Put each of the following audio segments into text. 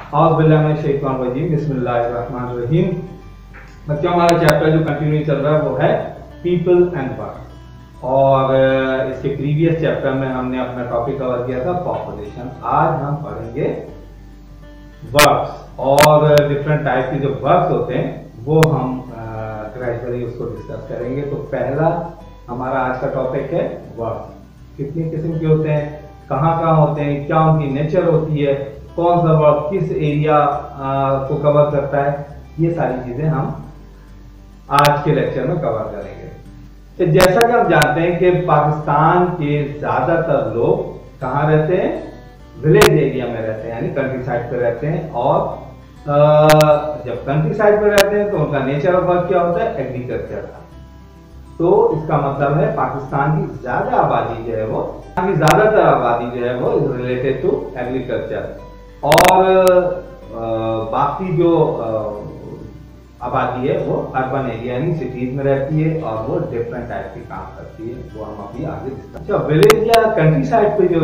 बिस्मिल्लाहिर्रहमानिर्रहीम। बच्चों, हमारा चैप्टर जो कंटिन्यू चल रहा है वो है पीपल एंड वर्क। और इसके प्रीवियस चैप्टर में हमने अपना टॉपिक कवर किया था पॉपुलेशन। आज हम पढ़ेंगे वर्क्स और डिफरेंट टाइप के जो वर्क्स होते हैं वो हम ग्रेजुअली उसको डिस्कस करेंगे। तो पहला हमारा आज का टॉपिक है वर्क्स। कितने किस्म के होते हैं, कहाँ होते हैं, क्या उनकी नेचर होती है, कौन सा वर्क किस एरिया को कवर करता है, ये सारी चीजें हम आज के लेक्चर में कवर करेंगे। तो जैसा कि हम जानते हैं कि पाकिस्तान के ज्यादातर लोग कहाँ रहते हैं, विलेज एरिया में रहते हैं, यानी कंट्री साइड पे रहते हैं। और जब कंट्री साइड पे रहते हैं तो उनका नेचर ऑफ वर्क क्या होता है, एग्रीकल्चर का। तो इसका मतलब है पाकिस्तान की ज्यादा आबादी जो है वो, ज्यादातर आबादी जो है वो रिलेटेड टू एग्रीकल्चर। और बाकी जो आबादी है वो अर्बन एरिया यानी सिटीज में रहती है और वो डिफरेंट टाइप के काम करती है, वो हम अभी आगे डिस्कस। अच्छा, विलेज या कंट्री साइड पे जो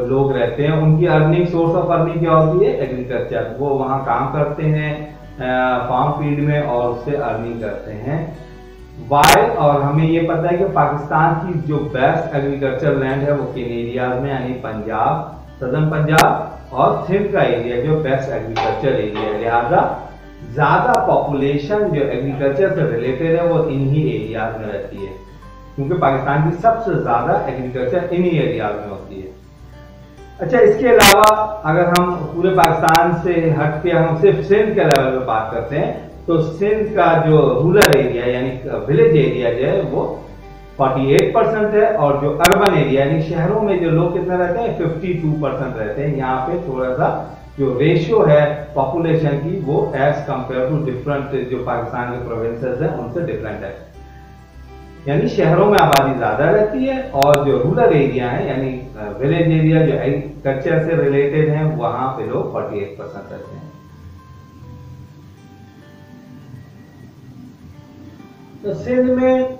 लोग रहते हैं उनकी अर्निंग, सोर्स ऑफ अर्निंग क्या होती है, एग्रीकल्चर। वो वहाँ काम करते हैं फार्म फील्ड में और उससे अर्निंग करते हैं। वाई, और हमें ये पता है कि पाकिस्तान की जो बेस्ट एग्रीकल्चर लैंड है वो किन एरियाज में, यानी पंजाब, सदर्न पंजाब और सिंध का एरिया जो बेस्ट एग्रीकल्चर एरिया है। लिहाजा ज्यादा पॉपुलेशन जो एग्रीकल्चर से रिलेटेड है वो इन्हीं एरियाज में रहती है, क्योंकि पाकिस्तान की सबसे ज्यादा एग्रीकल्चर इन्हीं एरियाज में होती है। अच्छा, इसके अलावा अगर हम पूरे पाकिस्तान से हट के हम सिर्फ सिंध के लेवल पे बात करते हैं तो सिंध का जो रूरल एरिया यानी विलेज एरिया जो है वो 48% है, और जो अर्बन एरिया यानी शहरों में जो लोग कितना रहते हैं, 52% रहते हैं। यहाँ पे थोड़ा सा जो रेशियो है पॉपुलेशन की वो एज कंपेयर टू डिफरेंट जो पाकिस्तान के प्रोविंसेस हैं उनसे डिफरेंट है। यानी शहरों में आबादी ज्यादा रहती है और जो रूरल एरिया है यानी विलेज एरिया जो एग्रीकल्चर से रिलेटेड है वहां पे लोग 48% रहते हैं। तो सिंध में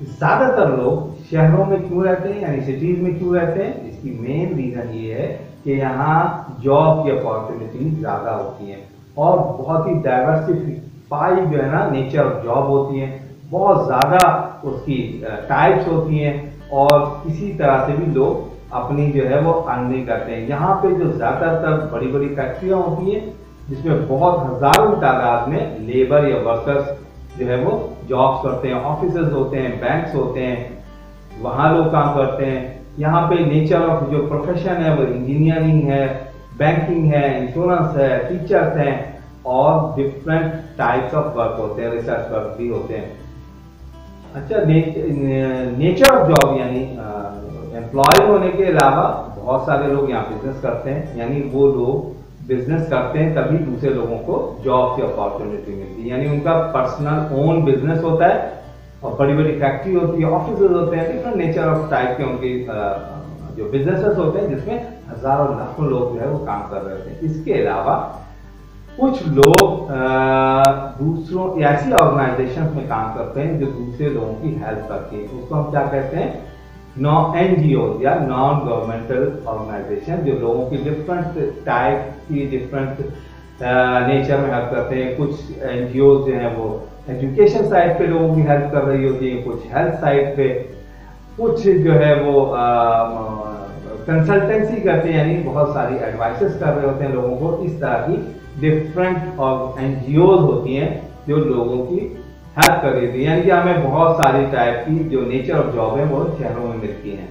ज्यादातर लोग शहरों में क्यों रहते हैं यानी सिटीज में क्यों रहते हैं, इसकी मेन रीजन ये है कि यहाँ जॉब की अपॉर्चुनिटी ज्यादा होती है और बहुत ही डाइवर्सिफाई जो है ना नेचर ऑफ जॉब होती है, बहुत ज्यादा उसकी टाइप्स होती हैं और इसी तरह से भी लोग अपनी जो है वो अर्निंग करते हैं। यहाँ पे जो ज्यादातर बड़ी बड़ी फैक्ट्रियां होती हैं जिसमें बहुत हजारों तादाद में लेबर या वर्कर्स जो है वो जॉब्स करते हैं, ऑफिसेज होते हैं, बैंक्स होते हैं, वहां लोग काम करते हैं। यहाँ पे नेचर ऑफ जो प्रोफेशन है वो इंजीनियरिंग है, बैंकिंग है, इंश्योरेंस है, टीचर्स हैं और डिफरेंट टाइप्स ऑफ वर्क होते हैं, रिसर्च वर्क भी होते हैं। अच्छा, नेचर ऑफ जॉब यानी एम्प्लॉय होने के अलावा बहुत सारे लोग यहाँ बिजनेस करते हैं, यानी वो लोग बिजनेस करते हैं तभी दूसरे लोगों को जॉब की अपॉर्चुनिटी मिलती है। यानी उनका पर्सनल ओन बिजनेस होता है और बड़ी बड़ी फैक्ट्री होती है, ऑफिस होते हैं, डिफरेंट नेचर ऑफ टाइप के उनके जो बिजनेसेस होते हैं जिसमें हजारों लाखों लोग जो है वो काम कर रहे होते हैं। इसके अलावा कुछ लोग दूसरों ऐसी ऑर्गेनाइजेशन में काम करते हैं जो दूसरे लोगों की हेल्प करती है, उसको हम क्या कहते हैं, NGO या नॉन गवर्नमेंटल ऑर्गेनाइजेशन, जो लोगों की डिफरेंट टाइप की डिफरेंट नेचर में हेल्प करते हैं। कुछ NGO जो हैं वो एजुकेशन साइड पे लोगों की हेल्प कर रही होती है, कुछ हेल्थ साइड पे, कुछ जो है वो कंसल्टेंसी करते हैं यानी बहुत सारी एडवाइसेस कर रहे होते हैं लोगों को। इस तरह की डिफरेंट और NGOs होती हैं जो लोगों की हेल्प कर रही थी। यानी कि हमें बहुत सारी टाइप की जो नेचर ऑफ जॉब है वो शहरों में मिलती हैं।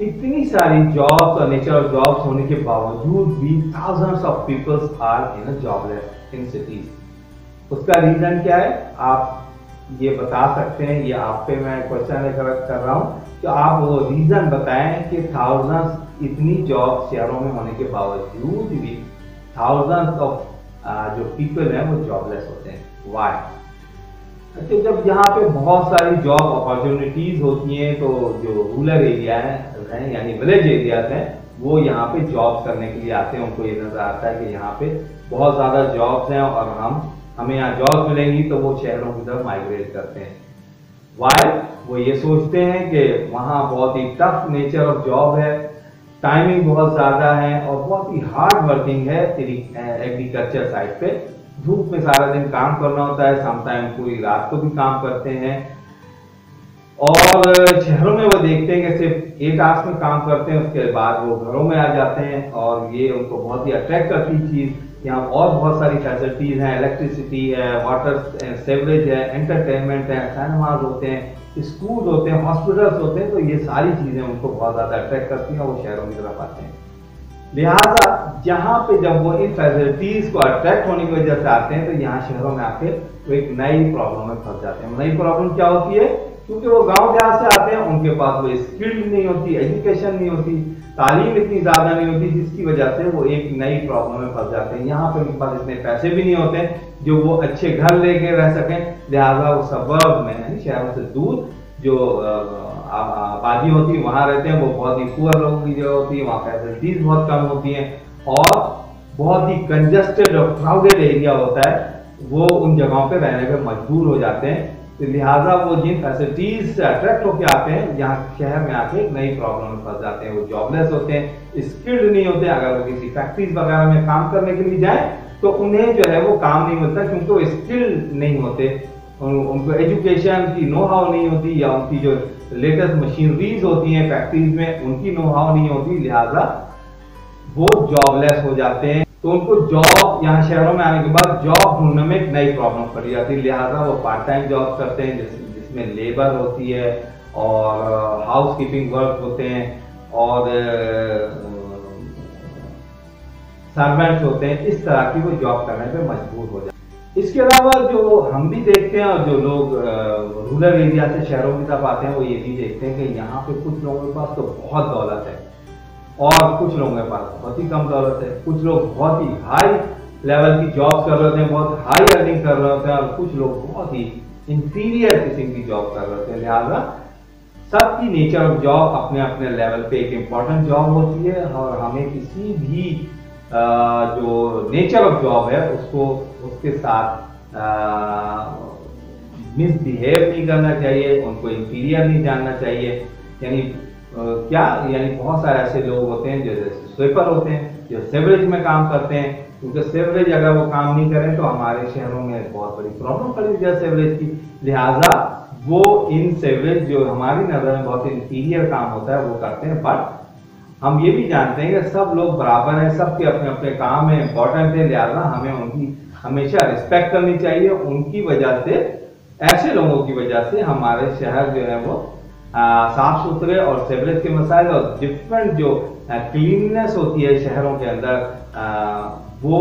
इतनी सारी जॉब्स और नेचर ऑफ जॉब्स होने के बावजूद भी thousands of peoples are in jobless in cities. उसका रीजन क्या है, आप ये बता सकते हैं, ये आप पे मैं क्वेश्चन कर रहा हूँ कि आप वो रीजन बताएं कि थाउजेंड्स इतनी जॉब शहरों में होने के बावजूद भी थाउजेंड्स ऑफ जो पीपल हैं वो जॉबलेस होते हैं। वाई? अच्छा, जब यहाँ पे बहुत सारी जॉब अपॉर्चुनिटीज होती हैं तो जो रूरल एरिया हैं यानी विलेज एरियाज हैं वो यहाँ पे जॉब करने के लिए आते हैं। उनको ये नजर आता है कि यहाँ पे बहुत ज्यादा जॉब्स हैं और हमें यहाँ जॉब मिलेंगी, तो वो शहरों की तरफ माइग्रेट करते हैं। वाई? वो ये सोचते हैं कि वहाँ बहुत ही टफ नेचर ऑफ जॉब है, टाइमिंग बहुत ज्यादा है और बहुत ही हार्ड वर्किंग है एग्रीकल्चर साइड पे। धूप में सारा दिन काम करना होता है, समटाइम पूरी रात को भी काम करते हैं। और शहरों में वो देखते हैं कि सिर्फ 8 आवर्स में काम करते हैं, उसके बाद वो घरों में आ जाते हैं और ये उनको बहुत ही अट्रैक्ट करती चीज। यहाँ और बहुत सारी फैसिलिटीज हैं, इलेक्ट्रिसिटी है, वाटर सेवरेज है, एंटरटेनमेंट है, सिनेमाज होते हैं, स्कूल होते हैं, हॉस्पिटल्स होते हैं। तो ये सारी चीजें उनको बहुत ज्यादा अट्रैक्ट करती हैं, वो शहरों की तरफ आते हैं। लिहाजा जहां पे जब वो इन फैसिलिटीज को अट्रैक्ट होने की वजह से आते हैं, तो यहाँ शहरों में आके वो एक नई प्रॉब्लम में फंस जाते हैं। नई प्रॉब्लम क्या होती है? क्योंकि वो गांव देहात से आते हैं, उनके पास वो स्किल्ड नहीं होती, एजुकेशन नहीं होती, तालीम इतनी ज्यादा नहीं होती, जिसकी वजह से वो एक नई प्रॉब्लम में फंस जाते हैं। यहाँ पे उनके पास इतने पैसे भी नहीं होते जो वो अच्छे घर लेके रह सकें। लिहाजा वो सबर्ब में यानी शहरों से दूर जो आबादी होती है वहां रहते हैं। वो बहुत ही पुअर लोगों की जगह होती है, वहाँ फैसिलिटीज बहुत कम होती हैं और बहुत ही कंजस्टेड और क्राउडेड एरिया होता है। वो उन जगहों पे रहने पे मजबूर हो जाते हैं। तो लिहाजा वो जिन फैसिलिटीज से अट्रैक्ट होकर आते हैं, यहाँ शहर में आके नई प्रॉब्लम में फंस जाते हैं। वो जॉबलेस होते हैं, स्किल्ड नहीं होते। अगर वो किसी फैक्ट्रीज वगैरह में काम करने के लिए जाए तो उन्हें जो है वो काम नहीं मिलता, क्योंकि वो स्किल्ड नहीं होते, उनको एजुकेशन की नो हाउ नहीं होती, या उनकी जो लेटेस्ट मशीनरीज होती हैं फैक्ट्रीज में उनकी नो हाउ नहीं होती। लिहाजा वो जॉबलेस हो जाते हैं। तो उनको जॉब यहाँ शहरों में आने के बाद जॉब ढूंढने में एक नई प्रॉब्लम पड़ी जाती है। लिहाजा वो पार्ट टाइम जॉब करते हैं जिसमें लेबर होती है और हाउस कीपिंग वर्क होते हैं और सर्वेंट्स होते हैं। इस तरह की वो जॉब करने पे मजबूर हो जाते हैं। इसके अलावा जो हम भी देखते हैं और जो लोग रूरल एरिया से शहरों की तरफ आते हैं, वो ये भी देखते हैं कि यहाँ पे कुछ लोगों के पास तो बहुत दौलत है और कुछ लोगों के पास बहुत ही कम दौलत है। कुछ लोग बहुत ही हाई लेवल की जॉब कर रहे होते हैं, बहुत हाई अर्निंग कर रहे होते हैं, और कुछ लोग बहुत ही इंफीरियर किस्म की जॉब कर रहे होते हैं। लिहाजा सबकी नेचर ऑफ जॉब अपने अपने लेवल पे एक इम्पॉर्टेंट जॉब होती है और हमें किसी भी जो नेचर ऑफ जॉब है उसको उसके साथ मिसबिहेव नहीं करना चाहिए, उनको इंफीरियर नहीं जानना चाहिए। यानी क्या यानी बहुत सारे ऐसे लोग होते हैं जो स्वीपर होते हैं, जो सेवरेज में काम करते हैं, क्योंकि सेवरेज अगर वो काम नहीं करें तो हमारे शहरों में बहुत बड़ी प्रॉब्लम खड़ी है सेवरेज की। लिहाजा वो इन सेवरेज जो हमारी नजर में बहुत इंफीरियर काम होता है वो करते हैं। बट हम ये भी जानते हैं कि सब लोग बराबर हैं, सबके अपने अपने काम में इंपॉर्टेंट है। लिहाजा हमें उनकी हमेशा रिस्पेक्ट करनी चाहिए। उनकी वजह से, ऐसे लोगों की वजह से हमारे शहर जो है वो साफ सुथरे और सेवरेज के मसाइल और डिफरेंट जो क्लीननेस होती है शहरों के अंदर वो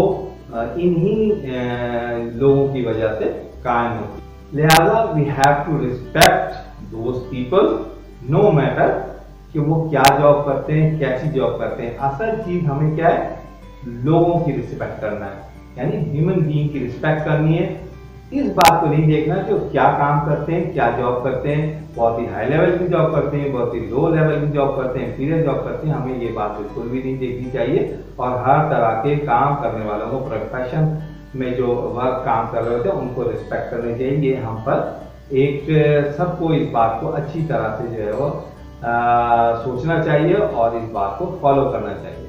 इन्हीं लोगों की वजह से कायम होती है। लिहाजा we have to respect those people no matter कि वो क्या जॉब करते हैं, कैसी जॉब करते हैं। असल चीज हमें क्या है, लोगों की रिस्पेक्ट करना है, यानी ह्यूमन बीइंग की रिस्पेक्ट करनी है। इस बात को नहीं देखना कि वो क्या काम करते हैं, क्या जॉब करते हैं, बहुत ही हाई लेवल की जॉब करते हैं, बहुत ही लो लेवल की जॉब करते हैं, इंफीरियर जॉब करते हैं। हमें ये बात बिल्कुल भी नहीं देखनी चाहिए। और हर तरह के काम करने वालों को, प्रोफेशन में जो वर्क काम कर रहे होते हैं, उनको रिस्पेक्ट करनी चाहिए। ये हम पर एक सबको इस बात को अच्छी तरह से जो है वो सोचना चाहिए और इस बात को फॉलो करना चाहिए।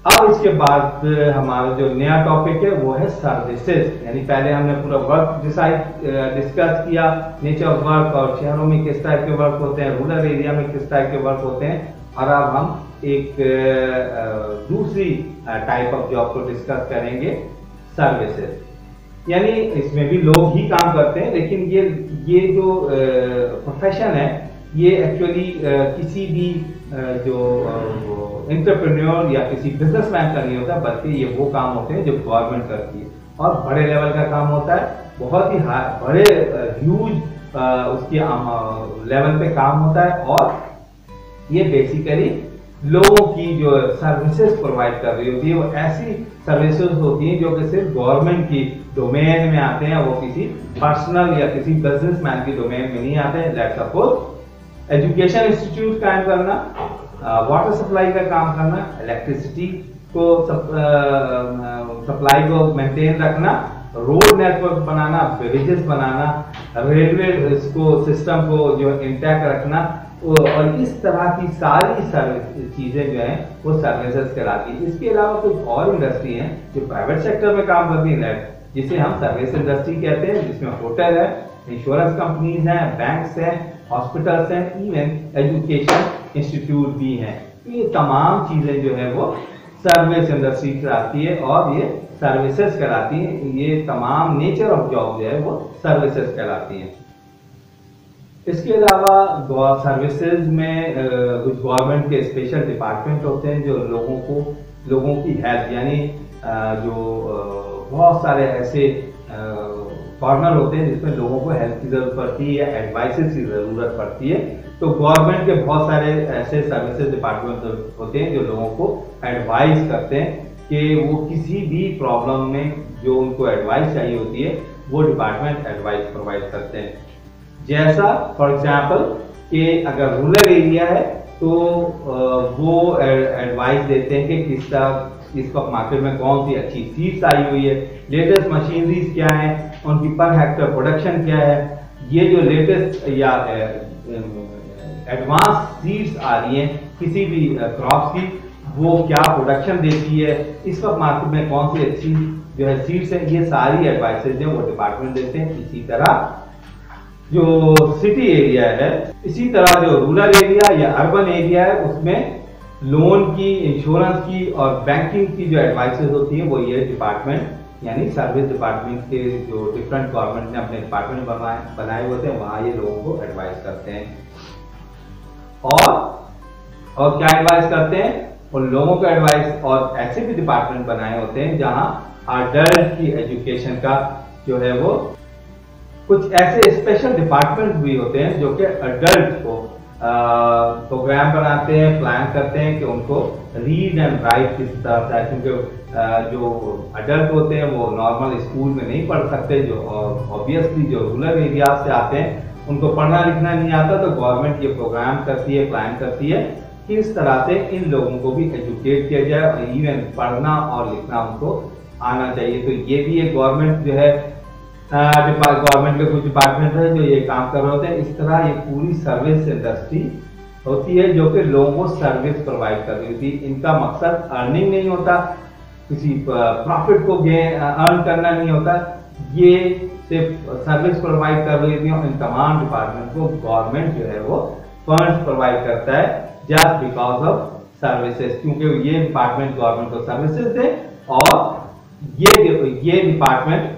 अब इसके बाद हमारा जो नया टॉपिक है वो है सर्विसेज। यानी पहले हमने पूरा वर्क डिस्कस किया, नेचर ऑफ वर्क और शहरों में किस टाइप के वर्क होते हैं, रूरल एरिया में किस टाइप के वर्क होते हैं। और अब हम एक दूसरी टाइप ऑफ जॉब को डिस्कस करेंगे, सर्विसेज। यानी इसमें भी लोग ही काम करते हैं, लेकिन ये जो प्रोफेशन है ये एक्चुअली किसी भी जो एंटरप्रेन्योर या किसी बिजनेसमैन का नहीं होता, बल्कि ये वो काम होते हैं जो गवर्नमेंट करती है और बड़े लेवल का काम होता है, बहुत ही बड़े ह्यूज उसके लेवल पे काम होता है। और ये बेसिकली लोगों की जो सर्विसेज प्रोवाइड कर रही होती है वो ऐसी सर्विसेज होती हैं जो कि सिर्फ गवर्नमेंट की डोमेन में आते हैं, वो किसी पर्सनल या किसी बिजनेसमैन की डोमेन में नहीं आते हैं। लेट्स सपोज एजुकेशन इंस्टीट्यूट कायम करना, वाटर सप्लाई का काम करना, इलेक्ट्रिसिटी को सप्लाई को मेंटेन रखना, रोड नेटवर्क बनाना, ब्रिजेस बनाना, रेलवे इसको सिस्टम को जो इंटैक्ट रखना, और इस तरह की सारी चीजें जो हैं वो सर्विसेज कहलाती है। इसके अलावा कुछ और इंडस्ट्री हैं जो प्राइवेट सेक्टर में काम करती है, जिसे हम सर्विस इंडस्ट्री कहते हैं, जिसमें होटल है, इंश्योरेंस कंपनीज हैं, बैंक्स हैं, हॉस्पिटल्स हैं, इवन एजुकेशन इंस्टीट्यूट भी हैं। तो ये तमाम चीजें जो है वो सर्विस इंडस्ट्री कहलाती है और ये सर्विसेज कहलाती हैं। ये तमाम नेचर ऑफ जॉब जो है वो सर्विसेज कहलाती हैं। इसके अलावा सर्विसेज में कुछ गवर्नमेंट के स्पेशल डिपार्टमेंट होते हैं जो लोगों की हेल्प, यानी बहुत सारे ऐसे कॉर्नर होते हैं जिसमें लोगों को हेल्प की जरूरत पड़ती है या एडवाइसेस की जरूरत पड़ती है। तो गवर्नमेंट के बहुत सारे ऐसे सर्विसेज डिपार्टमेंट होते हैं जो लोगों को एडवाइस करते हैं कि वो किसी भी प्रॉब्लम में जो उनको एडवाइस चाहिए होती है वो डिपार्टमेंट एडवाइस प्रोवाइड करते हैं। जैसा फॉर एग्जाम्पल कि अगर रूरल एरिया है तो वो एडवाइस देते हैं कि किस तरह इस वक्त मार्केट में कौन सी अच्छी सीड्स आई हुई है, लेटेस्ट मशीनरीज क्या है, उनकी पर हेक्टर प्रोडक्शन क्या है, ये जो लेटेस्ट या एडवांस सीड्स आ रही हैं किसी भी क्रॉप की, वो क्या प्रोडक्शन देती है, इस वक्त मार्केट में कौन सी अच्छी जो है सीड्स है, ये सारी एडवाइसेज हैं वो डिपार्टमेंट देते हैं। इसी तरह जो सिटी एरिया है, इसी तरह जो रूरल एरिया या अर्बन एरिया है उसमें लोन की, इंश्योरेंस की और बैंकिंग की जो एडवाइसेज होती है वो ये डिपार्टमेंट यानी सर्विस डिपार्टमेंट के जो डिफरेंट गवर्नमेंट ने अपने डिपार्टमेंट बनाए होते हैं वहां ये लोगों को एडवाइस करते हैं। और क्या एडवाइस करते हैं, उन लोगों को एडवाइस, और ऐसे भी डिपार्टमेंट बनाए होते हैं जहां अडल्ट की एजुकेशन का जो है वो कुछ ऐसे स्पेशल डिपार्टमेंट भी होते हैं जो कि अडल्ट को प्रोग्राम बनाते हैं, प्लान करते हैं कि उनको रीड एंड राइट किस तरह से, क्योंकि जो अडल्ट होते हैं वो नॉर्मल स्कूल में नहीं पढ़ सकते, जो ऑब्वियसली जो रूरल एरिया से आते हैं उनको पढ़ना लिखना नहीं आता, तो गवर्नमेंट ये प्रोग्राम करती है, प्लान करती है कि इस तरह से इन लोगों को भी एजुकेट किया जाए और इवन पढ़ना और लिखना उनको आना चाहिए। तो ये भी एक गवर्नमेंट जो है गवर्नमेंट के कुछ डिपार्टमेंट है जो ये काम कर रहे होते हैं। इस तरह ये पूरी सर्विस इंडस्ट्री होती है जो कि लोगों को सर्विस प्रोवाइड कर रही होती है। इनका मकसद अर्निंग नहीं होता, किसी प्रॉफिट को अर्न करना नहीं होता, ये सिर्फ सर्विस प्रोवाइड कर रही होती है। इन तमाम डिपार्टमेंट को गवर्नमेंट जो है वो फंड्स प्रोवाइड करता है जस्ट बिकॉज ऑफ सर्विसेज, क्योंकि ये डिपार्टमेंट गवर्नमेंट को सर्विसेज दे और ये डिपार्टमेंट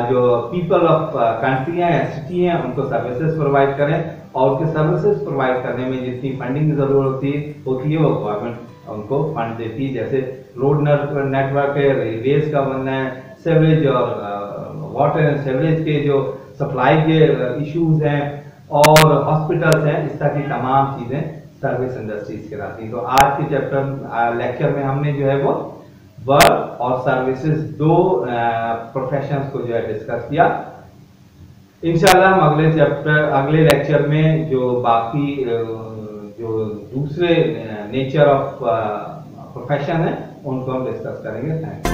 जो पीपल ऑफ कंट्री है, सिटी है, उनको सर्विसेज प्रोवाइड करें और उनके सर्विसेज प्रोवाइड करने में जितनी फंडिंग की जरूरत होती है वो गवर्नमेंट उनको फंड देती है। जैसे रोड नेटवर्क है, रेलवेज का बनना है, सेवरेज और वाटर एंड सेवरेज के जो सप्लाई के इश्यूज हैं और हॉस्पिटल्स हैं, इस तरह की तमाम चीजें सर्विस इंडस्ट्रीज कहलाती हैं। तो आज के चैप्टर लेक्चर में हमने जो है वो वर्क और सर्विसेज दो प्रोफेशंस को जो है डिस्कस किया। इंशाल्लाह हम अगले लेक्चर में जो बाकी जो दूसरे नेचर ऑफ प्रोफेशन है उनको हम डिस्कस करेंगे। Thank you.